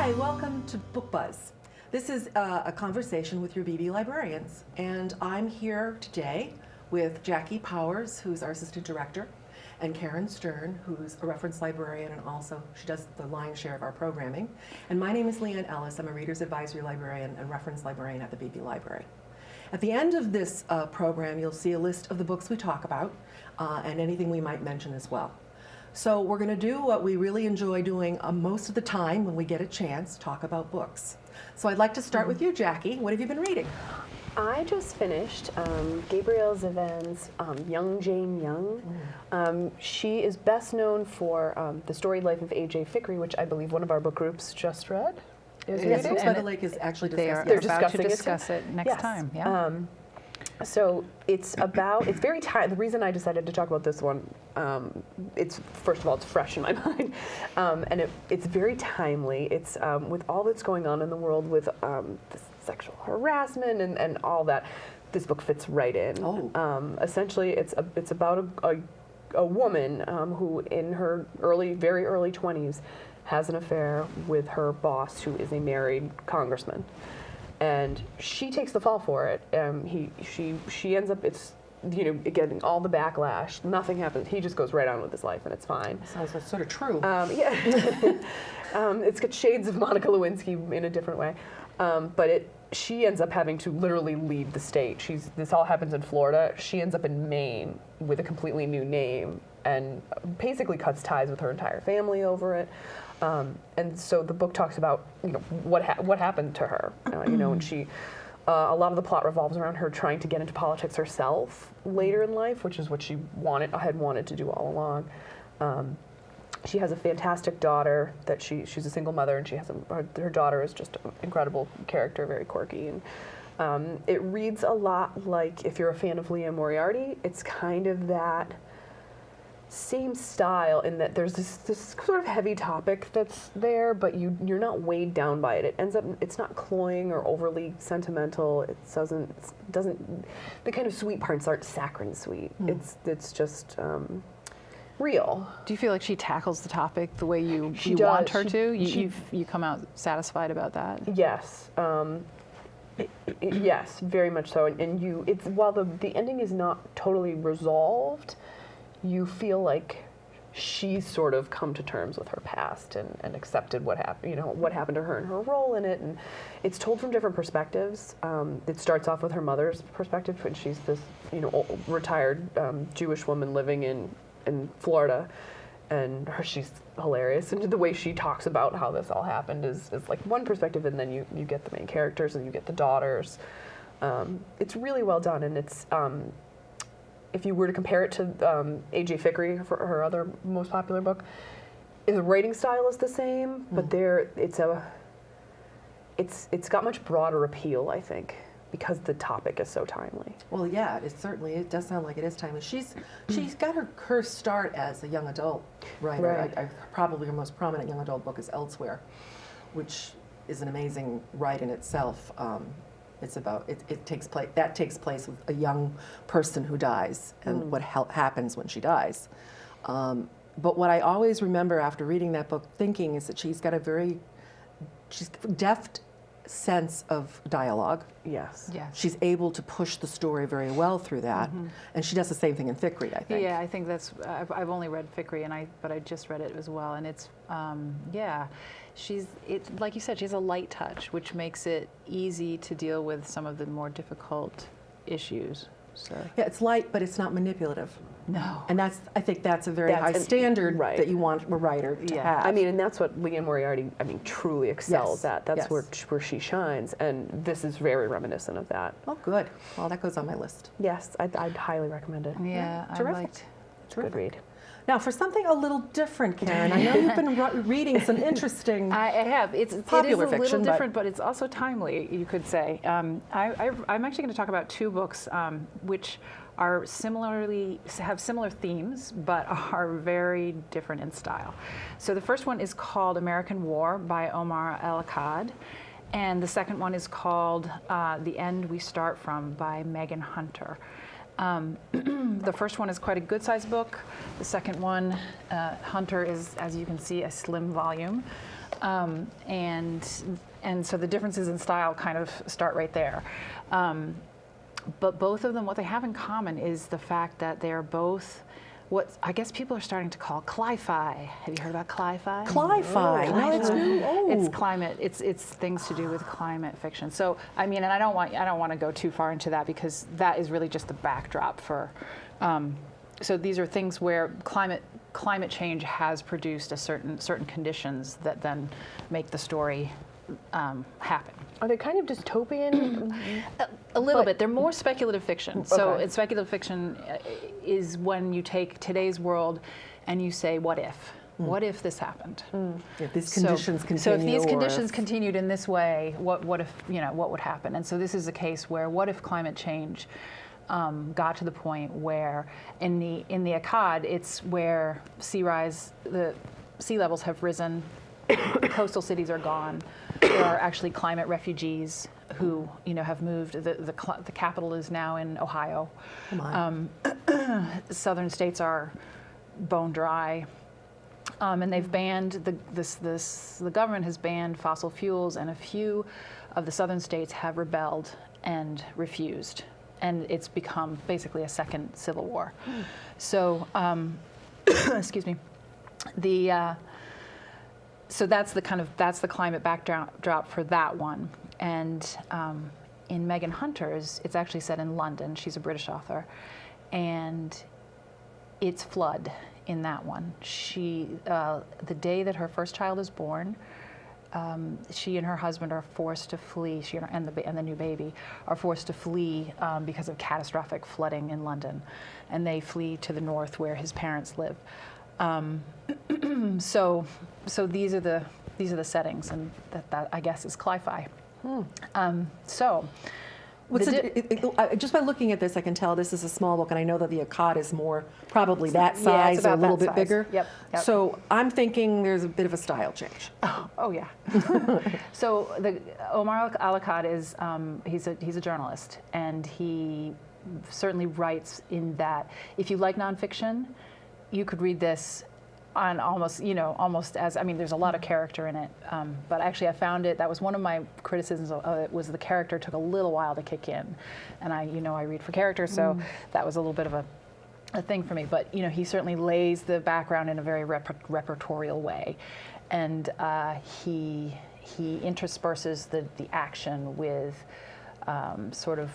Hi, welcome to Book Buzz. This is a conversation with your Beebe librarians, and I'm here today with Jackie Powers, who's our assistant director, and Karen Stern, who's a reference librarian, and also she does the lion's share of our programming. And my name is Leanne Ellis. I'm a Reader's Advisory Librarian and reference librarian at the Beebe Library. At the end of this program, you'll see a list of the books we talk about and anything we might mention as well. So we're going to do what we really enjoy doing most of the time when we get a chance, talk about books. So I'd like to start with you, Jackie. What have you been reading? I just finished Gabrielle Zevin's Young Jane Young. She is best known for The Storied Life of A.J. Fikry, which I believe one of our book groups just read. Yes, Books by the Lake is actually discussing They're about to discuss it next time. Yeah. So it's very timely. The reason I decided to talk about this one, it's first of all, it's fresh in my mind, and it's very timely. It's with all that's going on in the world with sexual harassment and all that. This book fits right in. Oh. Essentially, it's about a woman who, in her very early 20s, has an affair with her boss, who is a married congressman. And she takes the fall for it. She ends up, getting all the backlash. Nothing happens. He just goes right on with his life, and it's fine. Sounds sort of true. Yeah. It's got shades of Monica Lewinsky in a different way. But she ends up having to literally leave the state. This all happens in Florida. She ends up in Maine with a completely new name and basically cuts ties with her entire family over it. And so the book talks about what happened to her, and she a lot of the plot revolves around her trying to get into politics herself later in life, which is what she had wanted to do all along. She has a fantastic daughter that she's a single mother, and her daughter is just an incredible character, very quirky, and it reads a lot like, if you're a fan of Liam Moriarty, it's kind of that same style in that there's this sort of heavy topic that's there, but you're not weighed down by it. It's not cloying or overly sentimental. It doesn't the kind of sweet parts aren't saccharine sweet. It's just real. Do you feel like she tackles the topic the way you does. want her to? You come out satisfied about that? Yes. Yes, very much so. And while the ending is not totally resolved, you feel like she's sort of come to terms with her past and accepted what happened, what happened to her and her role in it. And it's told from different perspectives. It starts off with her mother's perspective, when she's this, retired Jewish woman living in Florida, and she's hilarious. And the way she talks about how this all happened is like one perspective, and then you get the main characters and you get the daughters. It's really well done, and it's. If you were to compare it to A.J. Fikry, for her other most popular book, the writing style is the same, but it's got much broader appeal, I think, because the topic is so timely. Well, yeah, it does sound like it is timely. She's got her start as a young adult writer. Right. Probably her most prominent young adult book is Elsewhere, which is an amazing write in itself. It takes place with a young person who dies and what happens when she dies. But what I always remember after reading that book thinking is that she's got a deft sense of dialogue. Yes. She's able to push the story very well through that, and she does the same thing in Fikry, I think. Yeah, I think that's. I've only read Fikry, but I just read it as well, and it's It's like you said, she has a light touch, which makes it easy to deal with some of the more difficult issues. So. Yeah, it's light, but it's not manipulative. No. And I think that's a very high standard that you want a writer to have. I mean, and that's what Liam Moriarty, truly excels at. That's where she shines, and this is very reminiscent of that. Oh, good. Well, that goes on my list. Yes, I'd highly recommend it. Yeah, terrific. It's a good read. Now, for something a little different, Karen, I know you've been reading some interesting I have. It is popular a fiction, little different, but it's also timely, you could say. I'm actually going to talk about two books which have similar themes, but are very different in style. So the first one is called American War by Omar El-Akkad, and the second one is called The End We Start From by Megan Hunter. The first one is quite a good-sized book. The second one, Hunter, is, as you can see, a slim volume. And so the differences in style kind of start right there. But both of them, what they have in common is the fact that they are both what I guess people are starting to call cli-fi. Have you heard about cli-fi? Cli-fi. No, it's new. Oh. It's climate. It's things to do with climate fiction. So I mean, and I don't want to go too far into that because that is really just the backdrop for. So these are things where climate change has produced a certain conditions that then make the story happen. Are they kind of dystopian? A little bit. They're more speculative fiction. So it's speculative fiction is when you take today's world and you say, what if? What if this happened? If these conditions continue. So if these conditions continued in this way, what if, what would happen? And so this is a case where what if climate change got to the point where in the Akkad, it's where the sea levels have risen, coastal cities are gone. There are actually climate refugees who, have moved. The capital is now in Ohio. Southern states are bone dry, and they've banned the government has banned fossil fuels, and a few of the southern states have rebelled and refused, and it's become basically a second civil war. So, excuse me, so that's the climate backdrop for that one. And in Megan Hunter's, it's actually set in London. She's a British author, and it's flood in that one. She, the day that her first child is born, she and her husband are forced to flee. She and the new baby are forced to flee because of catastrophic flooding in London, and they flee to the north where his parents live. So these are the settings, and that I guess is cli-fi. Just by looking at this, I can tell this is a small book, and I know that the Akkad is more probably that size or a little bit bigger. Yep. So I'm thinking there's a bit of a style change. Oh yeah. So the Omar Al-Akkad is he's a journalist, and he certainly writes in that if you like nonfiction, you could read this on almost as, there's a lot of character in it, but actually I found that was one of my criticisms of it, was the character took a little while to kick in, and I read for character, so that was a little bit of a thing for me, but he certainly lays the background in a very repertorial way, and he intersperses the action with sort of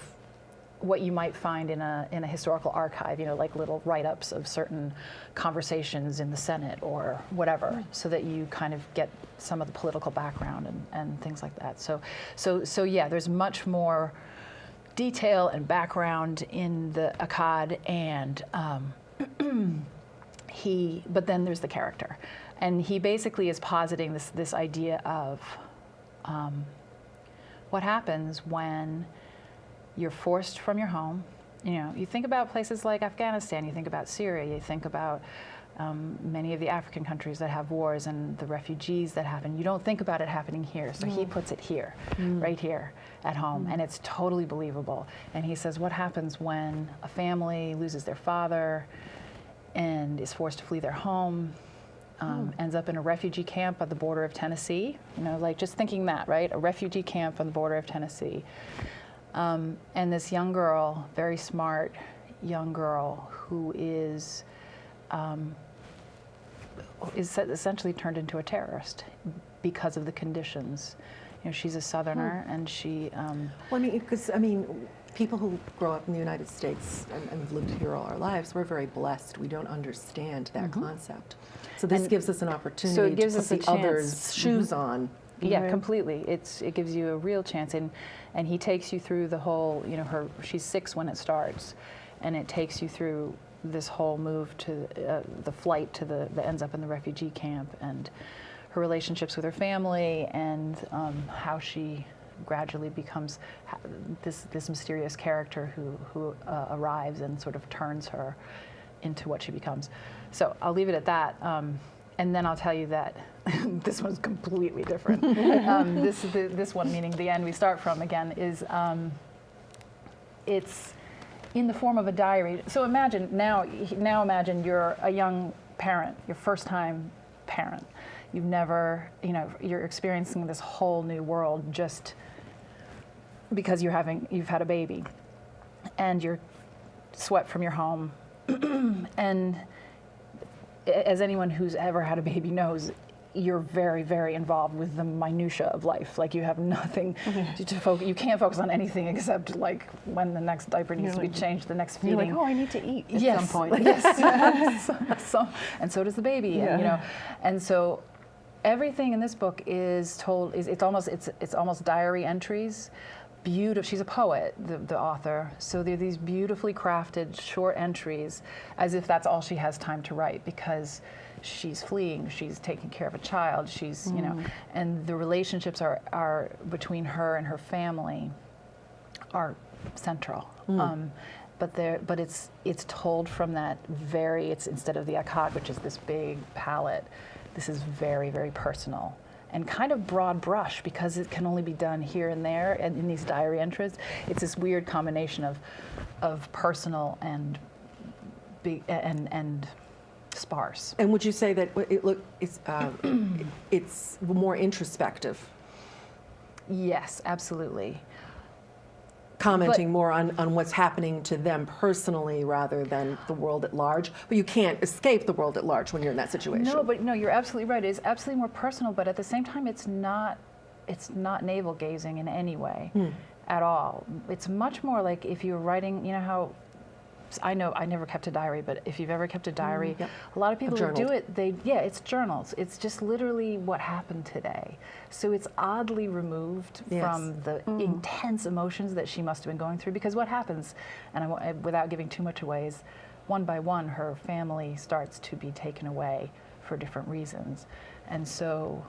what you might find in a historical archive, like little write-ups of certain conversations in the Senate or whatever, so that you kind of get some of the political background and things like that. So yeah, there's much more detail and background in the Akkad, and but then there's the character, and he basically is positing this idea of what happens when you're forced from your home. You think about places like Afghanistan, you think about Syria, you think about many of the African countries that have wars and the refugees that happen. You don't think about it happening here, so he puts it here, right here at home, and it's totally believable. And he says, what happens when a family loses their father and is forced to flee their home, ends up in a refugee camp at the border of Tennessee, like just thinking that, right? A refugee camp on the border of Tennessee. And this young girl, very smart young girl, who is essentially turned into a terrorist because of the conditions. She's a Southerner, and she. Because people who grow up in the United States and have lived here all our lives, we're very blessed. We don't understand that concept. So this gives us an opportunity to put the others' shoes on. Yeah, completely. It gives you a real chance, and he takes you through the whole. She's 6 when it starts, and it takes you through this whole move to the flight to that ends up in the refugee camp, and her relationships with her family, and how she gradually becomes this mysterious character who arrives and sort of turns her into what she becomes. So I'll leave it at that. And then I'll tell you that this one's completely different. This one, meaning the end we start from again, is in the form of a diary. So imagine now imagine you're a young parent, your first time parent. You've never, you're experiencing this whole new world just because you've had a baby, and you're swept from your home. And as anyone who's ever had a baby knows, you're very, very involved with the minutia of life. Like, you have nothing to focus. You can't focus on anything except like when the next diaper needs to be changed, the next feeding. You're like, oh, I need to eat at Yes. some point. Yes. And so does the baby. And, and so everything in this book is told. It's almost diary entries. Beautiful. She's a poet, the author. So they're these beautifully crafted short entries, as if that's all she has time to write, because she's fleeing, she's taking care of a child, she's, and the relationships are between her and her family are central. But it's told from that it's instead of the Akkad, which is this big palette, this is very, very personal and kind of broad brush, because it can only be done here and there, and in these diary entries, it's this weird combination of personal and big and sparse. And would you say that it's more introspective? Yes, absolutely. Commenting more on what's happening to them personally rather than the world at large. But you can't escape the world at large when you're in that situation. No, you're absolutely right. It's absolutely more personal, but at the same time, it's not navel gazing in any way at all. It's much more like if you're writing, how I never kept a diary, but if you've ever kept a diary, a lot of people who do it, it's journals. It's just literally what happened today. So it's oddly removed from the intense emotions that she must have been going through, because what happens, and without giving too much away, is one by one her family starts to be taken away for different reasons. And so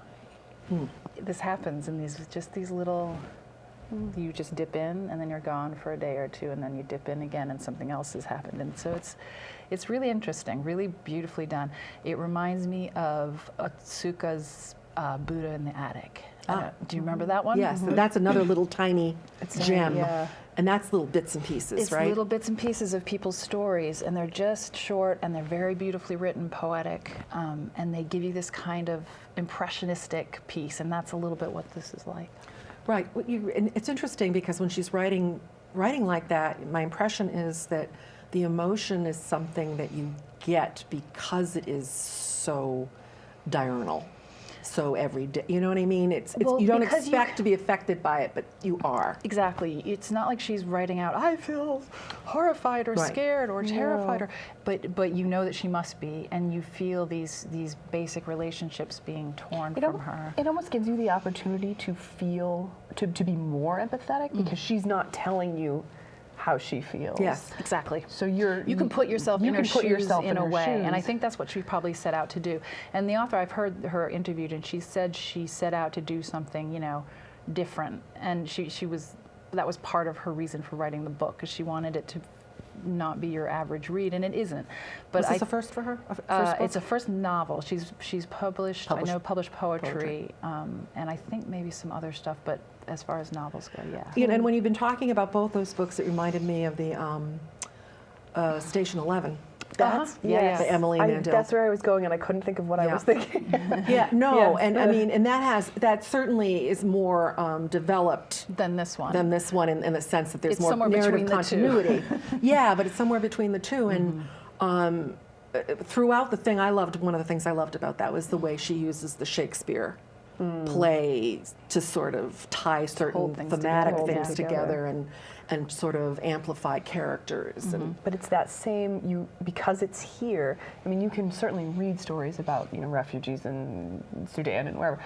this happens in these little, you just dip in and then you're gone for a day or two, and then you dip in again and something else has happened. And so it's really interesting, really beautifully done. It reminds me of Otsuka's Buddha in the Attic. Do you remember that one? Yes, and that's another little tiny gem. Yeah. And that's little bits and pieces, right? It's little bits and pieces of people's stories, and they're just short, and they're very beautifully written, poetic, and they give you this kind of impressionistic piece, and that's a little bit what this is like. Right. And it's interesting because when she's writing like that, my impression is that the emotion is something that you get because it is so diurnal, so everyday. You know what I mean? You don't expect to be affected by it, but you are. Exactly. It's not like she's writing out, I feel horrified or scared or terrified, but you know that she must be, and you feel these basic relationships being torn from her. It almost gives you the opportunity to feel, to be more empathetic, because she's not telling you how she feels. Yes, exactly. So you can put yourself in her shoes in a way, shoes. and I think that's what she probably set out to do. And the author, I've heard her interviewed, and she said she set out to do something, different, and that was part of her reason for writing the book, because she wanted it to not be your average read, and it isn't. But Was this a first for her? It's a first novel. She's published poetry, and I think maybe some other stuff, but as far as novels go, yeah. And when you've been talking about both those books, it reminded me of the Station 11. That's the Emily Mandel. That's where I was going, and I couldn't think of what I was thinking. And that certainly is more developed than this one. in the sense that there's It's more somewhere narrative between the two. continuity. Yeah, but it's somewhere between the two. And throughout the thing, one of the things I loved about that was the way she uses the Shakespeare play to sort of tie certain thematic things together and sort of amplify characters. But it's that same, because it's here, I mean, you can certainly read stories about, refugees in Sudan and wherever,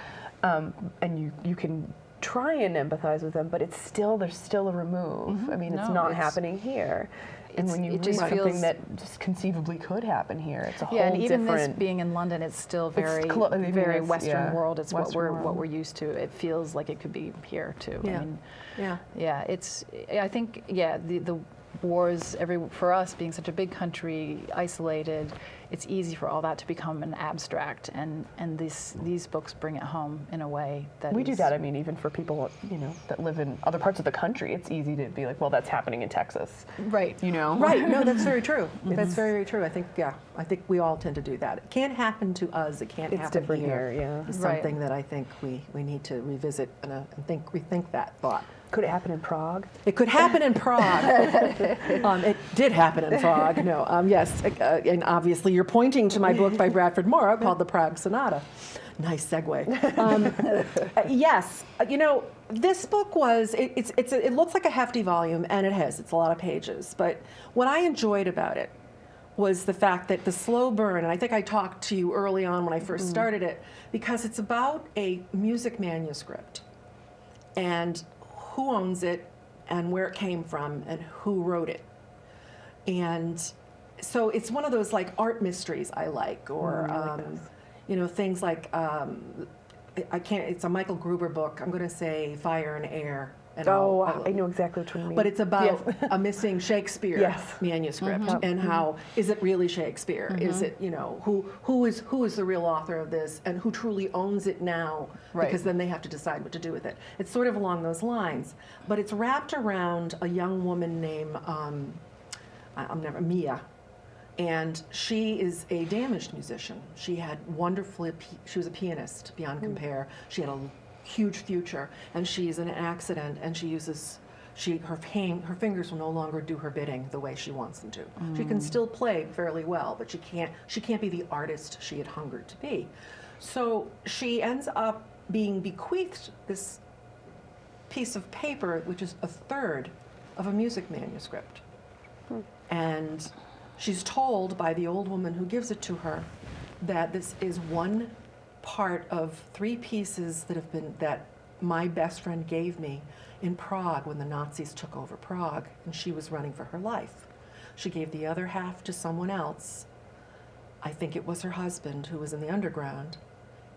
and you can try and empathize with them, but there's still a remove. I mean, it's not happening here. And when you read something that just conceivably could happen here, it's a whole different. And even this being in London, it's still very Western world. It's what we're used to. It feels like it could be here too. Yeah. I mean, I think the wars, for us being such a big country, isolated, it's easy for all that to become an abstract, and these books bring it home in a way that We do that. I mean, even for people, that live in other parts of the country, it's easy to be like, well, that's happening in Texas. Right. Right. No, that's very true. That's very, very true. I think we all tend to do that. It can't happen to us. It can't It's happen different here. here, yeah. It's Right. something that I think we need to revisit and rethink that thought. Could it happen in Prague? It could happen in Prague. It did happen in Prague. No, yes, and obviously you're pointing to my book by Bradford Morrow called The Prague Sonata. Nice segue. Yes, this book it looks like a hefty volume, and it has. It's a lot of pages. But what I enjoyed about it was the fact that the slow burn, and I think I talked to you early on when I first started it, because it's about a music manuscript and who owns it and where it came from and who wrote it. And so it's one of those like art mysteries I like, or things like it's a Michael Gruber book. I'm going to say Fire and Air. And I know exactly what you mean. but it's about a missing Shakespeare Yes. manuscript, and how is it really Shakespeare? Is it who is the real author of this, and who truly owns it now? Right. Because then they have to decide what to do with it. It's sort of along those lines, but it's wrapped around a young woman named Mia, and she is a damaged musician. She had she was a pianist beyond compare. She had a huge future, and she's in an accident, and her fingers will no longer do her bidding the way she wants them to. She can still play fairly well, but she can't be the artist she had hungered to be. So she ends up being bequeathed this piece of paper, which is a third of a music manuscript. And she's told by the old woman who gives it to her that this is one part of 3 pieces that my best friend gave me in Prague when the Nazis took over Prague and she was running for her life. She gave the other half to someone else. I think it was her husband, who was in the underground,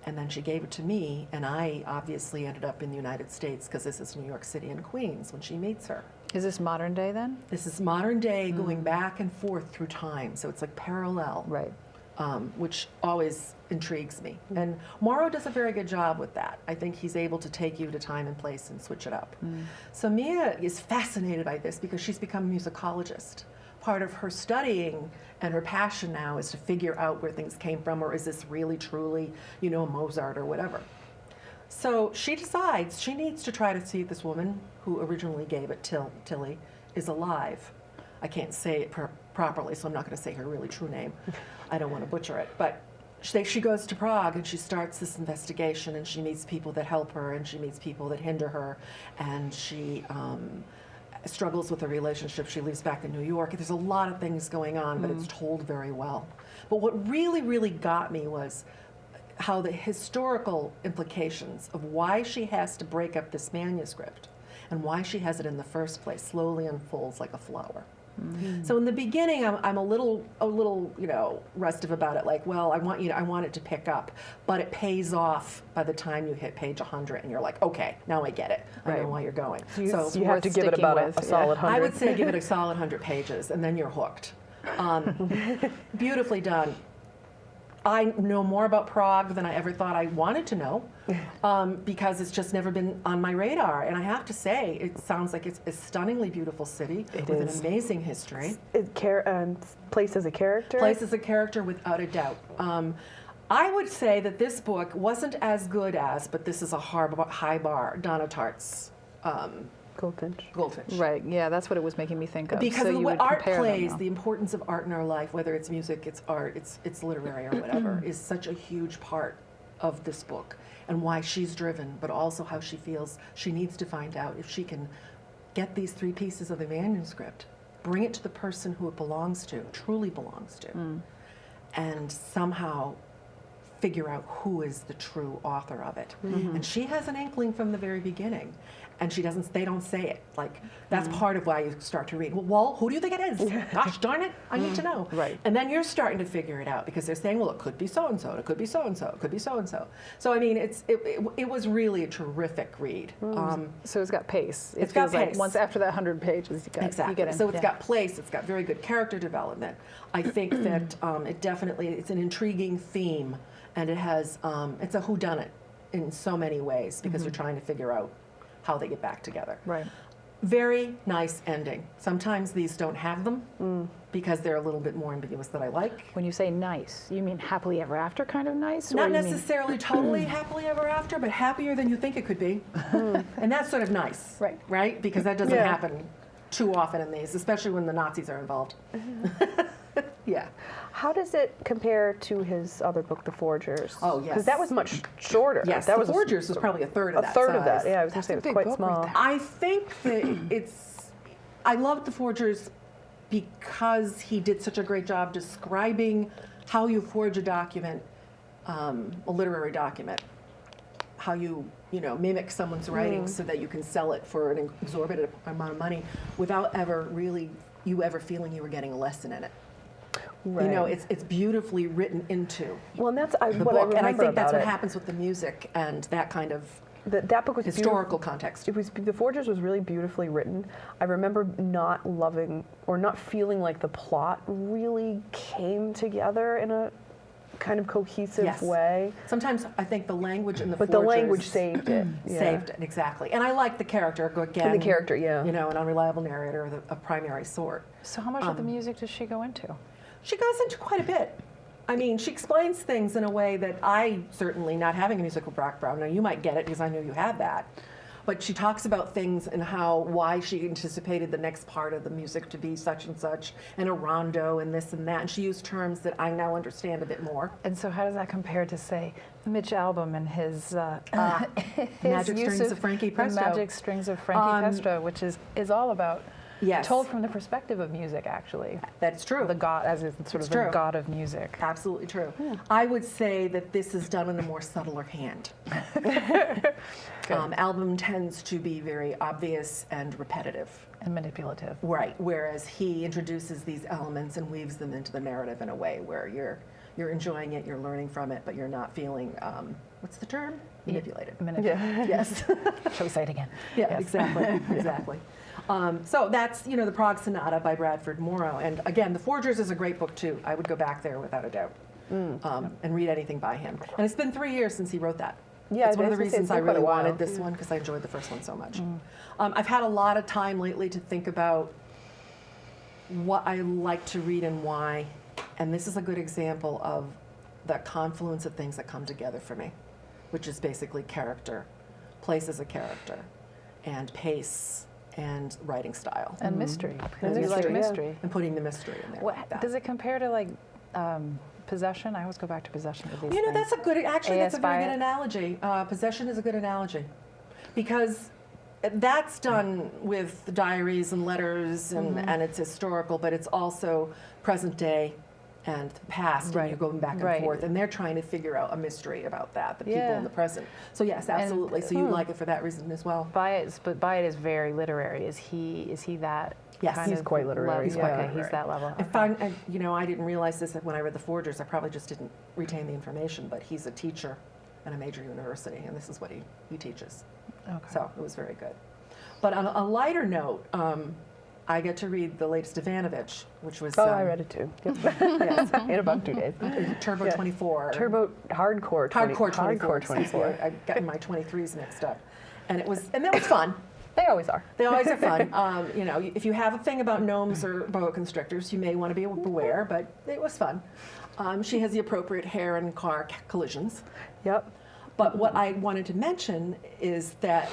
and then she gave it to me, and I obviously ended up in the United States because this is New York City and Queens when she meets her. Is this modern day then? This is modern day going back and forth through time, so it's like parallel. Right. Which always intrigues me. And Morrow does a very good job with that. I think he's able to take you to time and place and switch it up. So Mia is fascinated by this because she's become a musicologist. Part of her studying and her passion now is to figure out where things came from, or is this really truly, Mozart or whatever. So she decides she needs to try to see if this woman who originally gave it, Tilly, is alive. I can't say it properly, so I'm not going to say her really true name. I don't want to butcher it. But she goes to Prague and she starts this investigation, and she meets people that help her, and she meets people that hinder her, and she struggles with a relationship. She lives back in New York. There's a lot of things going on, but it's told very well. But what really, really got me was how the historical implications of why she has to break up this manuscript and why she has it in the first place slowly unfolds like a flower. So in the beginning, I'm a little, restive about it. Like, well, I want it to pick up, but it pays off by the time you hit page 100, and you're like, okay, now I get it. I know why you're going. So you have to give it about a solid 100. I would say give it a solid 100 pages, and then you're hooked. Beautifully done. I know more about Prague than I ever thought I wanted to know, because it's just never been on my radar. And I have to say, it sounds like it's a stunningly beautiful city with an amazing history. Place as a character? Place as a character, without a doubt. I would say that this book wasn't as good as, but this is a high bar, Donna Tartt's Goldfinch. Right, yeah, that's what it was making me think of. Because so of the you way would art compare them, plays, though. the importance of art in our life, whether it's music, it's art, it's literary or whatever, is such a huge part of this book, and why she's driven, but also how she feels she needs to find out if she can get these 3 pieces of the manuscript, bring it to the person who it belongs to, truly belongs to, and somehow figure out who is the true author of it. And she has an inkling from the very beginning. and they don't say it. Like, that's part of why you start to read. Well, who do you think it is? Gosh darn it, I need to know. Right. And then you're starting to figure it out because they're saying, well, it could be so-and-so, it could be so-and-so, it could be so-and-so. So, I mean, it was really a terrific read. So it's got pace. It's got feels like pace. once after that 100 pages, you Exactly. get in. So it's got place, it's got very good character development. I think that it's an intriguing theme, and it has, it's a whodunit in so many ways because you're trying to figure out how they get back together. Right. Very nice ending. Sometimes these don't have them because they're a little bit more ambiguous than I like. When you say nice, you mean happily ever after kind of nice? Not or you mean- necessarily totally happily ever after, but happier than you think it could be. And that's sort of nice. Right. Right? Because that doesn't Yeah. happen too often in these, especially when the Nazis are involved. Yeah. How does it compare to his other book, The Forgers? Oh, yes. Because that was much shorter. Yes, that The was Forgers was probably a third of a that third of size. that. Yeah, I was going to That's say a it was big quite book right small. there. I think that I love The Forgers because he did such a great job describing how you forge a document, a literary document, how you mimic someone's writing so that you can sell it for an exorbitant amount of money without ever feeling you were getting a lesson in it. Right. It's beautifully written into Well, and that's the what I book, remember and I think that's about what it. happens with the music and that kind of That book was historical beautiful. context. It was The Forgers was really beautifully written. I remember not loving or not feeling like the plot really came together in a kind of cohesive Yes. way. Sometimes I think the language in the But the Forgers language saved it. Yeah. saved it, exactly. And I like the character again. And the character, yeah. An unreliable narrator of a primary sort. So how much of the music does she go into? She goes into quite a bit. I mean, she explains things in a way that I certainly, not having a musical background, now you might get it because I knew you had that, but she talks about things and why she anticipated the next part of the music to be such and such, and a rondo and this and that, and she used terms that I now understand a bit more. And so how does that compare to, say, the Mitch album and his, Magic use Strings of Frankie Presto. The Magic Strings of Frankie Presto, which is all about Yes. told from the perspective of music, actually. That's true. The god, as is sort It's of the true. god of music. Absolutely true. I would say that this is done in a more subtler hand. Album tends to be very obvious and repetitive. And manipulative. Right. Whereas he introduces these elements and weaves them into the narrative in a way where you're enjoying it, you're learning from it, but you're not feeling what's the term? Manipulated. Yeah. Yes. Shall we say it again? Yeah, Yes. exactly, exactly. So that's, the Prague Sonata by Bradford Morrow. And again, The Forgers is a great book too. I would go back there without a doubt and read anything by him. And it's been 3 years since he wrote that. Yeah, it's one of I the was gonna say, reasons it's I been quite a really while. wanted this one because I enjoyed the first one so much. I've had a lot of time lately to think about what I like to read and why. And this is a good example of the confluence of things that come together for me, which is basically character, place as a character, and pace, and writing style. And mystery. And Because you like mystery, yeah. mystery. And putting the mystery in there. What, like that. does it compare to like Possession? I always go back to Possession with these things. That's a good, actually, that's a A.S. very Byatt. good analogy. Possession is a good analogy. Because that's done with diaries and letters, and it's historical, but it's also present day and the past, and Right. you're going back and Right. forth, and they're trying to figure out a mystery about that, the people Yeah. in the present. So yes, absolutely. So you like it for that reason as well. But Byatt is very literary. Is he that? Yes. kind He's of quite literary, level? he's quite Okay, literary. he's that level. I found, I didn't realize this when I read The Forgers. I probably just didn't retain the information, but he's a teacher at a major university, and this is what he teaches. Okay. So it was very good. But on a lighter note, I get to read the latest Ivanovich, which was I read it too. Yep. Yes, in about 2 days. Turbo Yeah. 24. Turbo Hardcore 20, Hardcore 24. Hardcore 24. I got my 23s mixed up. And that was fun. They always are. They always are fun. If you have a thing about gnomes or boa constrictors, you may want to be beware, but it was fun. She has the appropriate hair and car collisions. Yep. But what I wanted to mention is that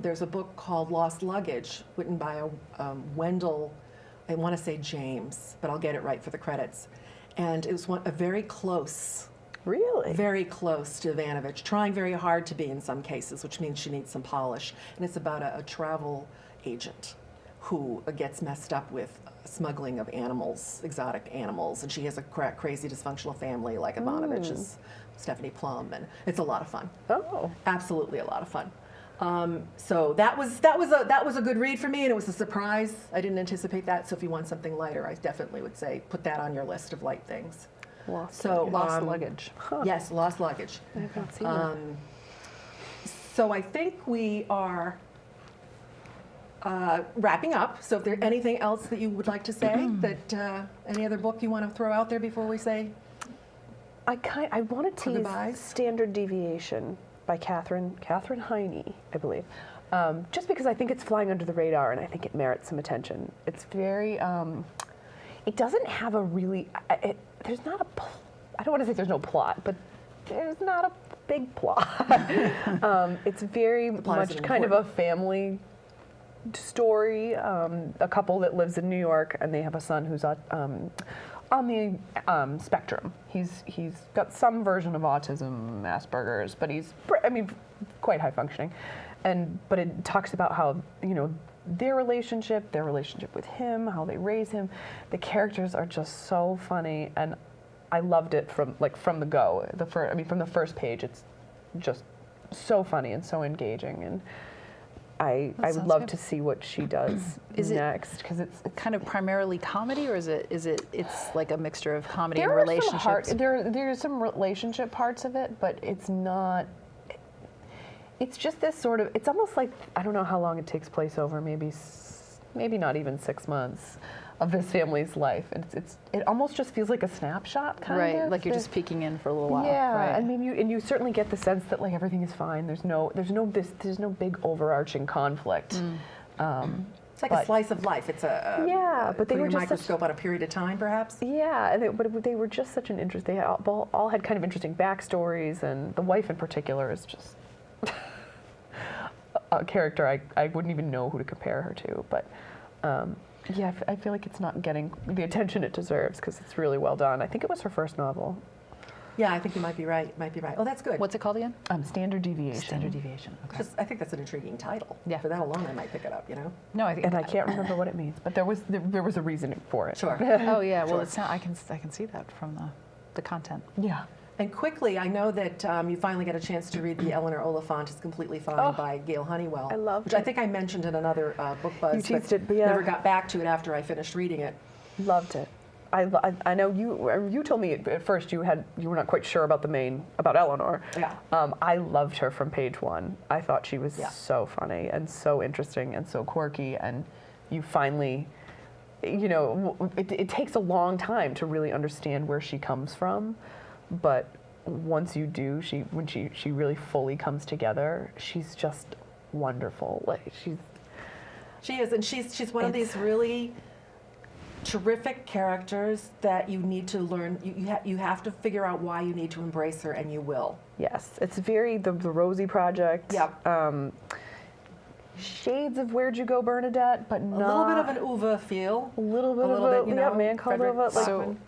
there's a book called Lost Luggage, written by a Wendell, I want to say James, but I'll get it right for the credits. And it was a very close to Ivanovich, trying very hard to be in some cases, which means she needs some polish. And it's about a travel agent who gets messed up with smuggling of animals, exotic animals, and she has a crazy dysfunctional family like Ivanovich's Stephanie Plum, and it's a lot of fun. Oh. Absolutely a lot of fun. So that was a good read for me, and it was a surprise. I didn't anticipate that. So if you want something lighter, I definitely would say put that on your list of light things. Lost Luggage. Huh. Yes, Lost Luggage. I have not seen that. So I think we are wrapping up. So if there's anything else that you would like to say, that any other book you want to throw out there before we say? I want to tease goodbyes? Standard Deviation by Catherine Heine, I believe. Just because I think it's flying under the radar and I think it merits some attention. It's very, it doesn't have a really, there's not a, I don't want to say there's no plot, but there's not a big plot. It's very much kind of a family story. A couple that lives in New York, and they have a son who's on the spectrum. He's got some version of autism, Asperger's, but he's quite high functioning. But it talks about how their relationship with him, how they raise him. The characters are just so funny, and I loved it from the go. From the first page, it's just so funny and so engaging, and I would love to see what she does next, because it's kind of primarily comedy, or is it's like a mixture of comedy and there relationships? There's some relationship parts of it, but it's not. It's just this sort of. It's almost like, I don't know how long it takes place over. Maybe not even 6 months of this family's life. It almost just feels like a snapshot, kind of. Right, like you're just peeking in for a little while. Yeah, right. I mean, you certainly get the sense that everything is fine. There's no big overarching conflict. It's like a slice of life. It's but they putting were a just microscope on a period of time, perhaps. Yeah, but they were just such an interest. They all had kind of interesting backstories, and the wife in particular is just a character I wouldn't even know who to compare her to, but. Yeah, I feel like it's not getting the attention it deserves, because it's really well done. I think it was her first novel. Yeah, I think you might be right. Oh, that's good. What's it called again? Standard Deviation. Standard Deviation. Okay. I think that's an intriguing title. Yeah. For that alone, I might pick it up. No, I think. And I can't remember what it means, but there was a reasoning for it. Sure. Oh yeah. Well, Sure. it's not. I can see that from the content. Yeah. And quickly, I know that you finally get a chance to read the Eleanor Oliphant is Completely Fine by Gail Honeywell. I loved which it. I think I mentioned in another book buzz. You teased it, but yeah. Never got back to it after I finished reading it. Loved it. I know you told me at first you were not quite sure about Eleanor. Yeah. I loved her from page one. I thought she was Yeah. so funny and so interesting and so quirky, and you finally, it takes a long time to really understand where she comes from, but once you do, when she really fully comes together, she's just wonderful. She is, and she's one of these really terrific characters that you need to learn. You have to figure out why you need to embrace her, and you will. Yes, it's very the Rosie Project. Yep. Shades of Where'd You Go, Bernadette, but not A little bit of an Uva feel. A little bit, yeah, Man Called Frederick Uva. Blackman.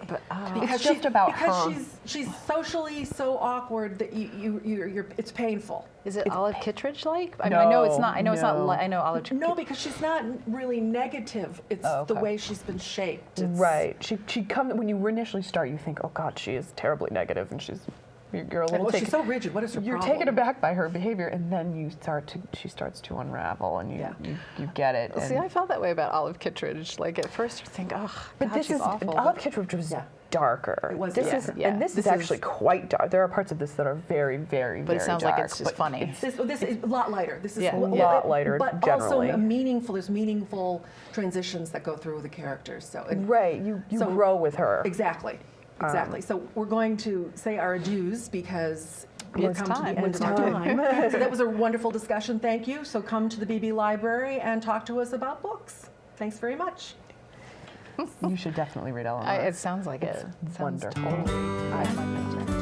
But Because it's just about her. she's socially so awkward that you're it's painful. Is it Olive Kittredge like? I mean, No, I know it's not. I know it's not. no. I know Olive. No, because she's not really negative. It's the way she's been shaped. It's, Right. She comes when you initially start, you think, oh God, she is terribly negative, and you're a little Well, she's so rigid. What is her You're problem? taken aback by her behavior, and then she starts to unravel, and you get it. See, I felt that way about Olive Kittredge. Like at first, you think, oh, But God, this she's is awful. Olive Kittredge was darker. It was this darker. is this is actually quite dark. There are parts of this that are very, very, But very it sounds dark, like it's just but funny. This is a lot lighter. This is Yeah. a lot lighter but generally. also there's meaningful transitions that go through the characters. So Right, you So- grow with her. Exactly. So we're going to say our adieus because we're It's come to time. the end It's of our time. time. So that was a wonderful discussion. Thank you. So come to the Beebe Library and talk to us about books. Thanks very much. You should definitely read Eleanor. It sounds like it. Sounds wonderful. totally right up my picture.